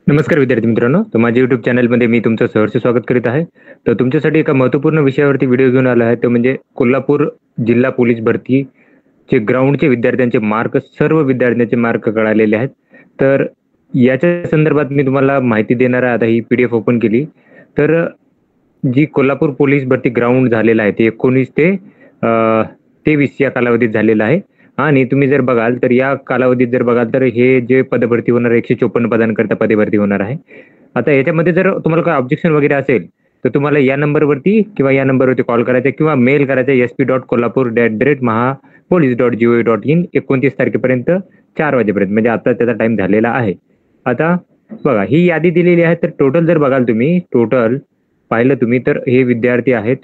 नमस्कार विद्यार्थी मित्रांनो, तर माझ्या YouTube चॅनलमध्ये मी तुमचं सहर्ष स्वागत करीत आहे. तर तुमच्यासाठी एका महत्त्वपूर्ण विषयावरती व्हिडिओ घेऊन आला आहे. तो म्हणजे कोल्हापूर जिल्हा पोलीस भरतीचे ग्राउंडचे विद्यार्थ्यांचे मार्क, सर्व विद्यार्थ्यांचे मार्क कळालेले आहेत. तर याच्या संदर्भात मी तुम्हाला माहिती देणार आहे. आता ही PDF ओपन केली. तर जी कोल्हापूर पोलीस भरती ग्राउंड झालेला आहे ते 19 ते 23 या कालावधीत झालेलं आहे. आणि तुम्ही जर बघाल तर या कालावधीत जर बघाल तर हे जे पदभरती होणार आहे 154 पदांकरता पदभरती होणार आहे. आता याच्यामध्ये जर तुम्हाला काही ऑब्जेक्शन वगैरे असेल तर तुम्हाला या नंबरवरती किंवा या नंबरवरती कॉल करायचा किंवा मेल करायचा sp.kolhapur@mahapolice.gov.in 29 तारखेपर्यंत 4 वाजेपर्यंत, म्हणजे आता त्याचा टाइम झालेला आहे. आता बघा ही यादी दिलेली आहे. तर टोटल जर बघाल तुम्ही टोटल पाहिलं तुम्ही तर हे विद्यार्थी आहेत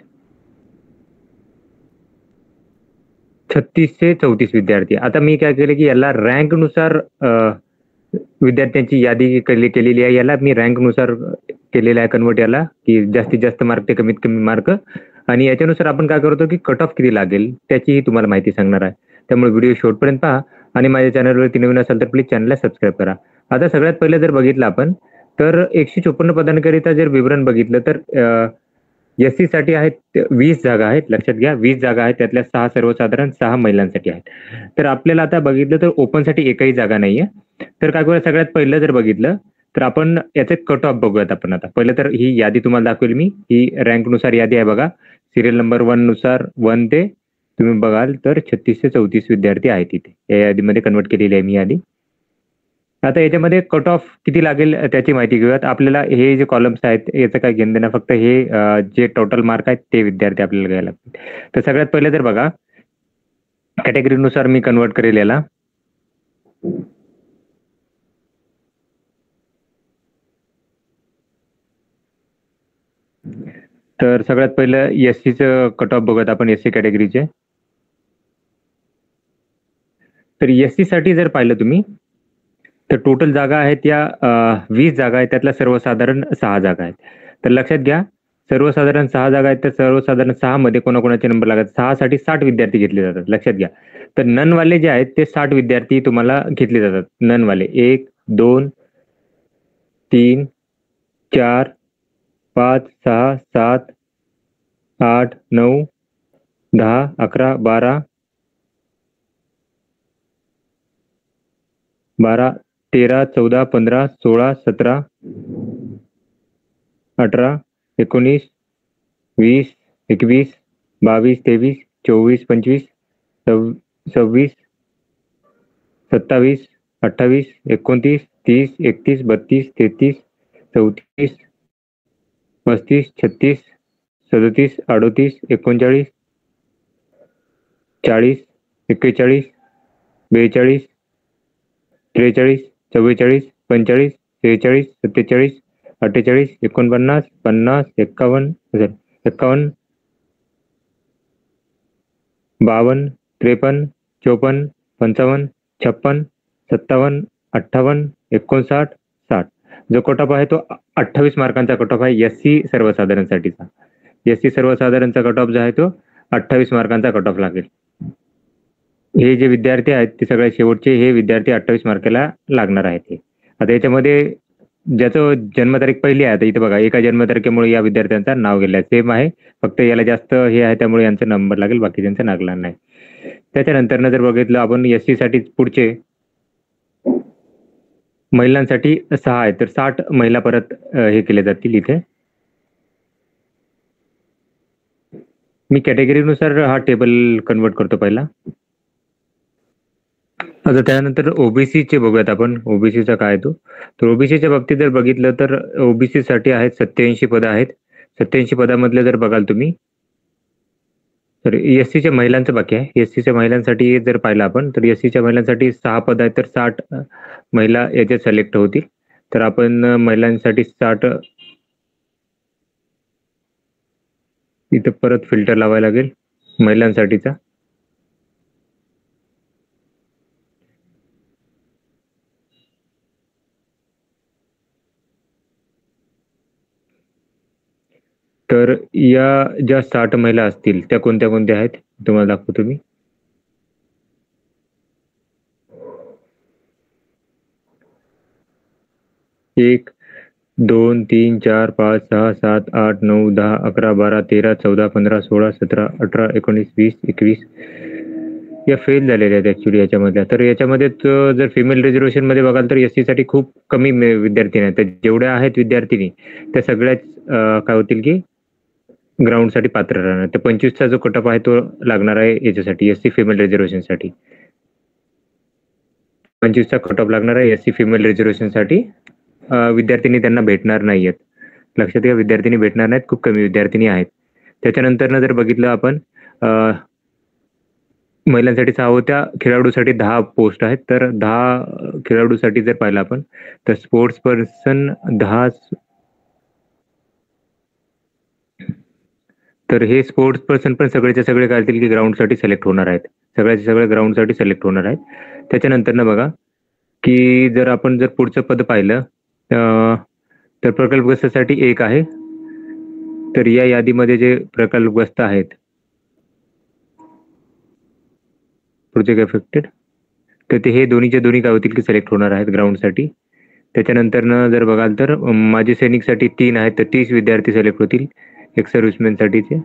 36 ते 34 विद्यार्थी. आता मी काय केलं की याला रँक नुसार विद्यार्थ्यांची यादी केलेली आहे. याला मी रँक नुसार केलेलं आहे कन्वर्ट, याला की जास्तीत जास्त मार्क ते कमीत कमी मार्क. आणि याच्यानुसार आपण काय करतो की कट ऑफ किती लागेल त्याचीही तुम्हाला माहिती सांगणार आहे. त्यामुळे व्हिडिओ शेवटपर्यंत पहा आणि माझ्या चॅनलवरती नवीन असाल तर प्लीज चॅनलला सबस्क्राईब करा. आता सगळ्यात पहिले जर बघितलं आपण तर 154 पदांकरिता जर विवरण बघितलं तर SC साठी आहेत 20 जागा आहेत. लक्षात घ्या 20 जागा आहेत, त्यातल्या 6 सर्वसाधारण, 6 महिलांसाठी आहेत. तर आपल्याला आता बघितलं तर ओपनसाठी एकही जागा नाहीये. तर काय करूया, सगळ्यात पहिलं जर बघितलं तर आपण याचे कट ऑफ बघूयात. आपण आता पहिलं तर ही यादी तुम्हाला दाखवेल मी. ही रँक नुसार यादी आहे बघा. सिरियल नंबर 1 नुसार 1 ते तुम्ही बघाल तर 36 ते 34 विद्यार्थी आहेत इथे. या यादीमध्ये कन्वर्ट केलेली आहे मी यादी. आता याच्यामध्ये कट ऑफ किती लागेल त्याची माहिती घेऊयात. आपल्याला हे जे कॉलम्स आहेत याचं काय घेणं देणं, फक्त हे जे टोटल मार्क आहेत ते विद्यार्थी आपल्याला घ्यायला लागतील. तर सगळ्यात पहिले जर बघा कॅटेगरीनुसार मी कन्वर्ट करेल याला. तर सगळ्यात पहिलं SCचं कट ऑफ बघत आपण, SC कॅटेगरीचे. तर SC साठी जर पाहिलं तुम्ही तर टोटल जागा आहेत या 20 जागा आहेत, त्यातल्या सर्वसाधारण 6 जागा आहेत. तर लक्षात घ्या सर्वसाधारण 6 जागा आहेत, तर सर्वसाधारण 6 मध्ये कोणाकोणाचे नंबर लागतात. 6 साठी 60 विद्यार्थी घेतले जातात. लक्षात घ्या. तर ननवाले जे आहेत ते 60 विद्यार्थी तुम्हाला घेतले जातात. ननवाले 1 2 3 4 5 6 7 8 9 10 11 12 13 14 15 16 17 18 19 20 21 22 23 24 25 26 27 28 29 30 31 32 33 34 35 36 37 38 39 40 41 42 43 44 45 46 47 48 49 50 51 51 52 53 54 55 56 57 58 59 60. जो कट ऑफ आहे तो 28 मार्कांचा कट ऑफ आहे SC सर्वसाधारणसाठीचा. SC सर्वसाधारणचा कट ऑफ जो आहे तो 28 मार्कांचा कट ऑफ लागेल. हे जे विद्यार्थी आहेत ते सगळ्यात शेवटचे हे विद्यार्थी 28 मार्काला लागणार आहेत. आता याच्यामध्ये ज्याचं जन्मतारीख पहिली आहे, आता इथे बघा एका जन्मतारखेमुळे या विद्यार्थ्यांचं नाव गेलं आहे, सेम आहे, फक्त याला जास्त हे आहे त्यामुळे यांचा नंबर लागेल, बाकीच्यांचा लागणार नाही. त्याच्यानंतर जर बघितलं आपण SC साठी पुढचे महिलांसाठी 6 आहेत, तर 60 महिला परत हे केले जातील इथे. मी कॅटेगरीनुसार हा टेबल कन्वर्ट करतो पहिला. आता त्यानंतर ओबीसीचे बघूयात आपण. ओबीसीचा काय तो, तर ओबीसीच्या बाबतीत जर बघितलं तर ओबीसी साठी आहेत 87 पदं आहेत. 87 पदामधले जर बघाल तुम्ही तर SCच्या महिलांचं बाकी आहे. SCच्या महिलांसाठी जर पाहिलं आपण तर SCच्या महिलांसाठी 6 पद आहेत, तर 60 महिला याच्यात सिलेक्ट होतील. तर आपण महिलांसाठी 60 इथं परत फिल्टर लावायला लागेल महिलांसाठीचा. तर या ज्या 60 महिला असतील त्या कोणत्या कोणत्या आहेत तुम्हाला दाखवतो मी. 1, 2, 3, 4, 5, 6, 7, 8, 9, 10, 11, 12, 13, 14, 15, 16, 17, 18, 19, 20, 21 या फेल झालेल्या आहेत ऍक्च्युली याच्यामधल्या. तर याच्यामध्ये जर फिमेल रिझर्वेशन मध्ये बघाल तर एससी साठी खूप कमी विद्यार्थी आहेत. तर जेवढ्या आहेत विद्यार्थिनी त्या सगळ्याच काय होतील की ग्राउंडसाठी पात्र राहणार. तर 25चा जो कटअप आहे तो लागणार आहे याच्यासाठी एससी फिमेल रिझर्वेशनसाठी. 25चा कटअप लागणार आहे एससी फिमेल रिझर्वेशनसाठी. विद्यार्थिनी त्यांना भेटणार नाहीयेत. लक्षात घ्या, विद्यार्थिनी भेटणार नाहीत, खूप कमी विद्यार्थिनी आहेत. त्याच्यानंतर जर बघितलं आपण महिलांसाठी 6 होत्या, खेळाडूसाठी 10 पोस्ट आहेत. तर 10 खेळाडूसाठी जर पाहिलं आपण तर स्पोर्ट्स पर्सन 10. तर हे स्पोर्ट्स पर्सन पण सगळेच्या सगळे काय की ग्राउंडसाठी सिलेक्ट होणार आहेत. सगळ्याचे सगळे ग्राउंडसाठी सिलेक्ट होणार आहेत. त्याच्यानंतर ना बघा की जर आपण जर पुढचं पद पाहिलं तर प्रकल्पग्रस्तासाठी 1 आहे. तर या यादीमध्ये जे प्रकल्पग्रस्त आहेत प्रोजेक्ट अफेक्टेड तर ते हे दोन्हीचे दोन्ही काय होतील की सिलेक्ट होणार आहेत ग्राउंडसाठी. त्याच्यानंतर जर बघाल तर माजी सैनिकसाठी 3 आहेत. तर 30 विद्यार्थी सिलेक्ट होतील एक सर्व्हिसमॅनसाठीचे.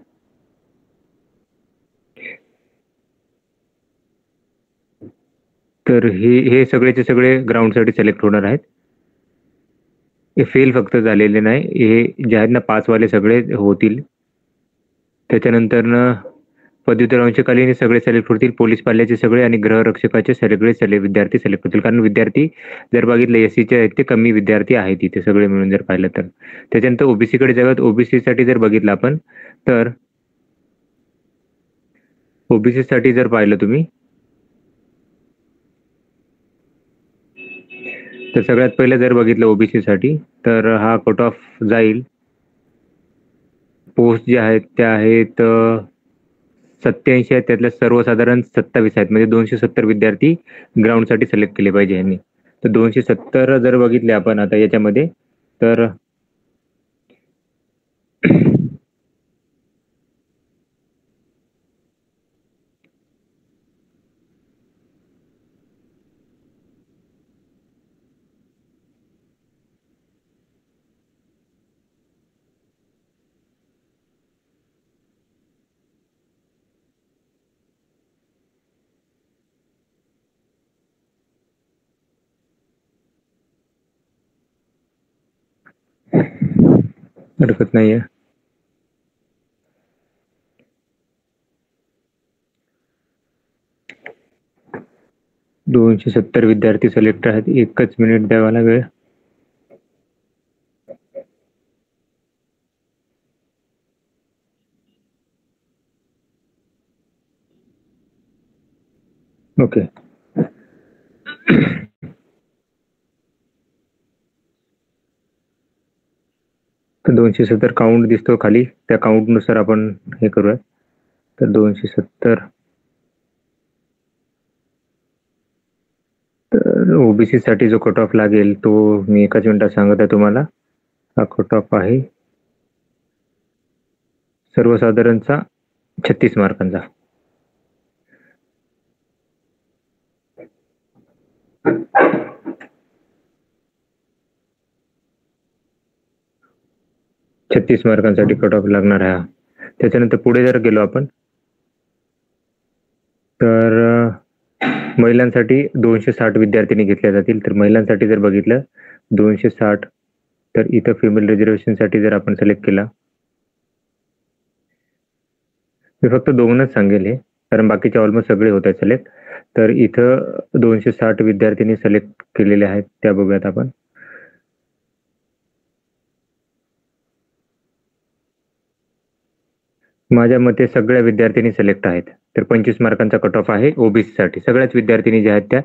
तर हे सगळेचे सगळे ग्राउंडसाठी सिलेक्ट होणार आहेत. हे फेल फक्त झालेले नाही, हे जे आहेत ना 5 वाले सगळे होतील. त्याच्यानंतर पदव्युत्तर अंशकालीन सगळे सिलेक्ट होतील. पोलीस पाल्याचे सगळे आणि गृहरक्षकाचे सगळे विद्यार्थी सिलेक्ट होतील. कारण विद्यार्थी जर बघितलं एससीचे आहेत ते कमी विद्यार्थी आहेत इथे सगळे मिळून जर पाहिलं तर. त्याच्यानंतर ओबीसी कडे जाऊयात. ओबीसी साठी जर बघितलं आपण तर ओबीसी साठी जर पाहिलं तुम्ही तर सगळ्यात पहिले जर बघितलं ओबीसी साठी तर हा कट ऑफ जाईल. पोस्ट ज्या आहेत त्या आहेत 87 आहेत. त्यातल्या सर्वसाधारण 27 आहेत. म्हणजे 270 विद्यार्थी ग्राउंडसाठी सिलेक्ट केले पाहिजे यांनी. तर 270 जर बघितले आपण आता याच्यामध्ये तर हरकत नाहीये. दोनशे 270 विद्यार्थी सिलेक्ट आहेत. 1च मिनिट द्यावा लागेल. ओके. तर 270 काउंट दिसतो खाली. त्या काउंट नुसार आपण हे करूया. तर 270 तर ओबीसी साठी जो कट ऑफ लागेल तो मी एकाच मिनिटात सांगत आहे तुम्हाला. हा कट ऑफ आहे सर्वसाधारणचा 36 मार्कांचा. छत्तीस मार्कांसाठी कट ऑफ लागणार आहे. त्याच्यानंतर पुढे जर गेलो आपण तर महिलांसाठी 260 विद्यार्थ्यांनी घेतल्या जातील. तर महिलांसाठी जर बघितलं 260 तर इथं फिमेल रिझर्वेशन साठी जर आपण सिलेक्ट केला मी फक्त 2च सांगेल हे कारण बाकीचे ऑलमोस्ट सगळे होत आहेत सिलेक्ट. तर इथं 260 विद्यार्थ्यांनी सिलेक्ट केलेले आहेत त्या बघूयात आपण. माझ्या मते सगळ्या विद्यार्थ्यांनी सिलेक्ट आहेत. तर 25 मार्कांचा कट ऑफ आहे ओबीसी साठी. सगळ्याच विद्यार्थिनी ज्या आहेत त्या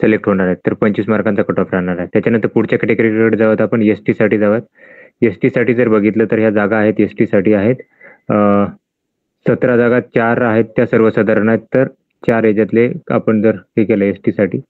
सिलेक्ट होणार आहेत. तर 25 मार्कांचा कट ऑफ राहणार आहे. त्याच्यानंतर पुढच्या कॅटेगरीकडे जाऊयात आपण. एसटी साठी जाऊयात. एसटी साठी जर बघितलं तर ह्या जागा आहेत एसटी साठी आहेत 17 जागा. 4 आहेत त्या सर्वसाधारण आहेत. तर 4 याच्यातले आपण जर हे केलं एसटी साठी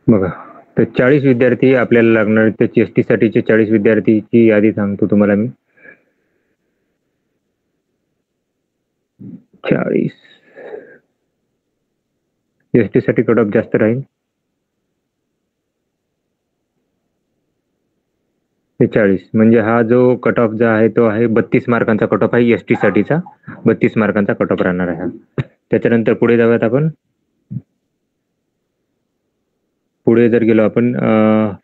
बघा, तर 40 विद्यार्थी आपल्याला लागणार. त्याची एस साठीचे 40 विद्यार्थीची यादी सांगतो तुम्हाला मी. 40 एस साठी कट ऑफ जास्त राहील. ते 40 म्हणजे हा जो कट ऑफ जो आहे तो आहे 32 मार्कांचा कट ऑफ आहे. एस साठीचा 32 मार्कांचा कट ऑफ राहणार आहे. त्याच्यानंतर पुढे जाऊयात आपण. पुढे जर गेलो आपण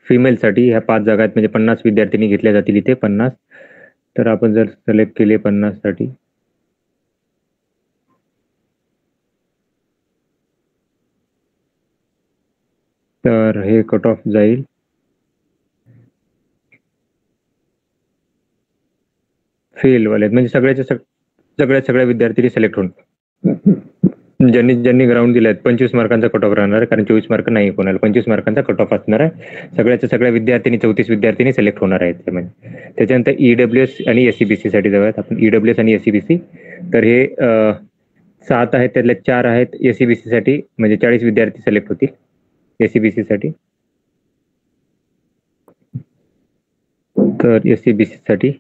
फिमेलसाठी ह्या 5 जागा आहेत, म्हणजे 50 विद्यार्थिनी घेतल्या जातील इथे 50. तर आपण जर सिलेक्ट केले 50 साठी, तर हे कट ऑफ जाईल फेल वाले, म्हणजे सगळ्या विद्यार्थी सिलेक्ट होऊन ज्यांनी ग्राउंड दिले आहेत 25 मार्कांचा कट ऑफ राहणार आहे, कारण 24 मार्क नाही कोणाला, 25 मार्कांचा कट ऑफ असणार आहे. सगळ्या विद्यार्थ्यांनी 34 विद्यार्थ्यांनी सिलेक्ट होणार आहेत त्यामध्ये. त्याच्यानंतर ईडब्ल्यूएस आणि एससीबीसी साठी जाऊयात आपण. ईडब्ल्यूएस आणि एससीबीसी, तर हे 7 आहेत, त्यातले 4 आहेत एससीबीसी साठी, म्हणजे 40 विद्यार्थी सिलेक्ट होतील एससीबीसी साठी. तर एससीबीसी साठी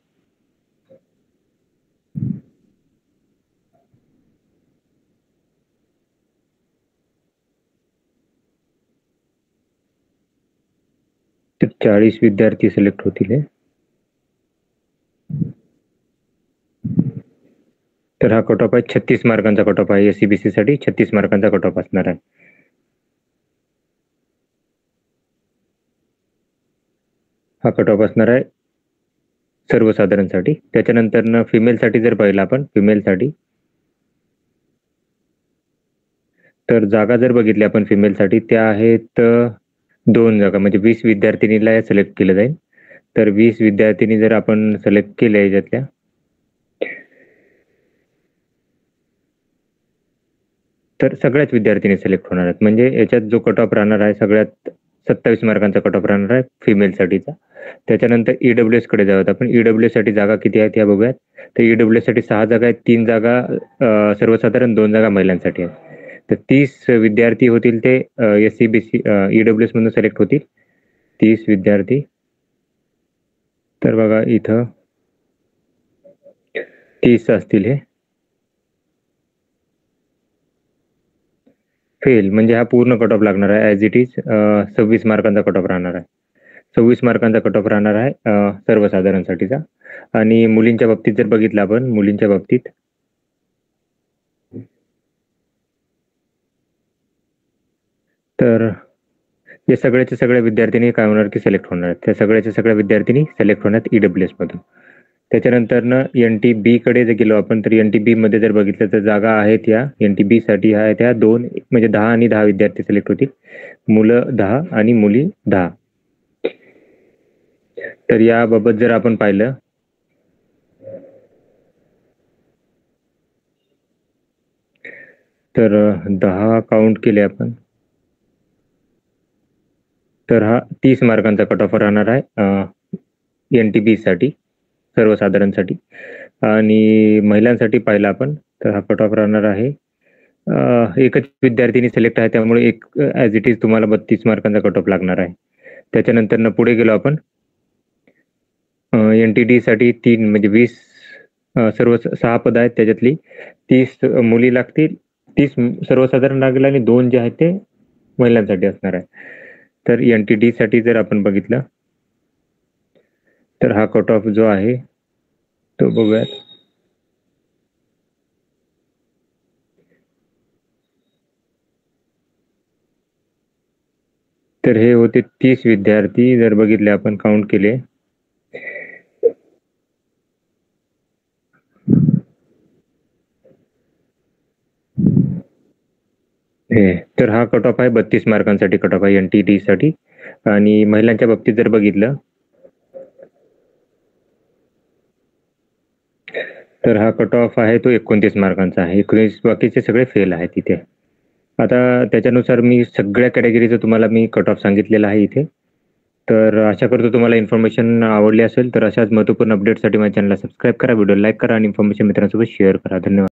तर 40 विद्यार्थी सिलेक्ट होतील. तर हा कट ऑफ आहे 36 मार्कांचा कट ऑफ आहे. एससीबीसी साठी 36 मार्कांचा कट ऑफ असणार आहे. हा कट ऑफ असणार आहे सर्वसाधारणसाठी. त्याच्यानंतर फिमेलसाठी जर पाहिलं आपण, फिमेलसाठी तर जागा जर बघितल्या आपण फिमेलसाठी, त्या आहेत 2 जागा, म्हणजे 20 विद्यार्थिनीला सिलेक्ट केलं जाईल. तर 20 विद्यार्थिनी जर आपण सिलेक्ट केल्या याच्यातल्या, तर सगळ्याच विद्यार्थिनी सिलेक्ट होणार आहेत. म्हणजे याच्यात जो कट ऑफ राहणार आहे सगळ्यात 27 मार्कांचा कट ऑफ राहणार आहे फिमेलसाठीचा. त्याच्यानंतर ईडब्ल्यूएस कडे जाऊयात आपण. ईडब्ल्यूएस साठी जागा किती आहेत या बघूयात. तर ईडब्ल्यूएस साठी 6 जागा आहेत, 3 जागा सर्वसाधारण, 2 जागा महिलांसाठी आहेत. तर 30 विद्यार्थी होतील ते एससीबीसी ईडब्ल्यूएस मधून सिलेक्ट होतील 30 विद्यार्थी. तर बघा इथं 30 असतील. हे फेल म्हणजे हा पूर्ण कट ऑफ लागणार आहे ॲज इट इज. 26 मार्कांचा कट ऑफ राहणार आहे. 26 मार्कांचा कट ऑफ राहणार आहे सर्वसाधारणसाठीचा. आणि मुलींच्या बाबतीत जर बघितलं आपण, मुलींच्या बाबतीत तर हे सगळ्याचे सगळे विद्यार्थिनी काय होणार की सिलेक्ट होणार आहेत. त्या सगळ्याच्या सगळ्या विद्यार्थिनी सिलेक्ट होणार ईडब्ल्यूएस मधून. त्याच्यानंतर NTB कडे जर गेलो आपण, तर NTB मध्ये जर बघितलं तर जागा आहेत या NTB साठी आहे त्या 2, म्हणजे 10 आणि 10 विद्यार्थी सिलेक्ट होतील. मुलं 10 आणि मुली 10. तर याबाबत जर आपण पाहिलं, तर 10 काउंट केले आपण, तर हा 30 मार्कांचा कट ऑफ राहणार आहे NTB साठी, सर्वसाधारणसाठी. आणि महिलांसाठी पाहिलं आपण, तर हा कट ऑफ राहणार आहे, एकच विद्यार्थिनी सिलेक्ट आहे त्यामुळे एक ॲज इट इज तुम्हाला 32 मार्कांचा कट ऑफ लागणार आहे. त्याच्यानंतर पुढे गेलो आपण, NTD साठी 3, म्हणजे 20 सर्व 6 पद आहेत, त्याच्यातली 30 मुली लागतील, 30 सर्वसाधारण लागेल आणि 2 जे आहेत ते महिलांसाठी असणार आहे. तर NTD साठी जर आपण बघितलं, तर हा कट ऑफ जो आहे तो बघूयात. तर हे होते 30 विद्यार्थी जर बघितले आपण, काउंट केले. तर हा कट ऑफ आहे 32 मार्कांसाठी कट ऑफ आहे NTD साठी. आणि महिलांच्या बाबतीत जर बघितलं, तर हा कट ऑफ आहे तो 29 मार्कांचा आहे. 19 बाकीचे सगळे फेल आहेत इथे. आता त्याच्यानुसार मी सगळ्या कॅटेगरीचं तुम्हाला मी कट ऑफ सांगितलेला आहे इथे. तर आशा करतो तुम्हाला इन्फॉर्मेशन आवडली असेल. तर अशाच महत्त्वपूर्ण अपडेटसाठी माझ्या चॅनलला सबस्क्राईब करा, व्हिडिओ लाईक करा आणि इन्फॉर्मेशन मित्रांसोबत शेअर करा. धन्यवाद.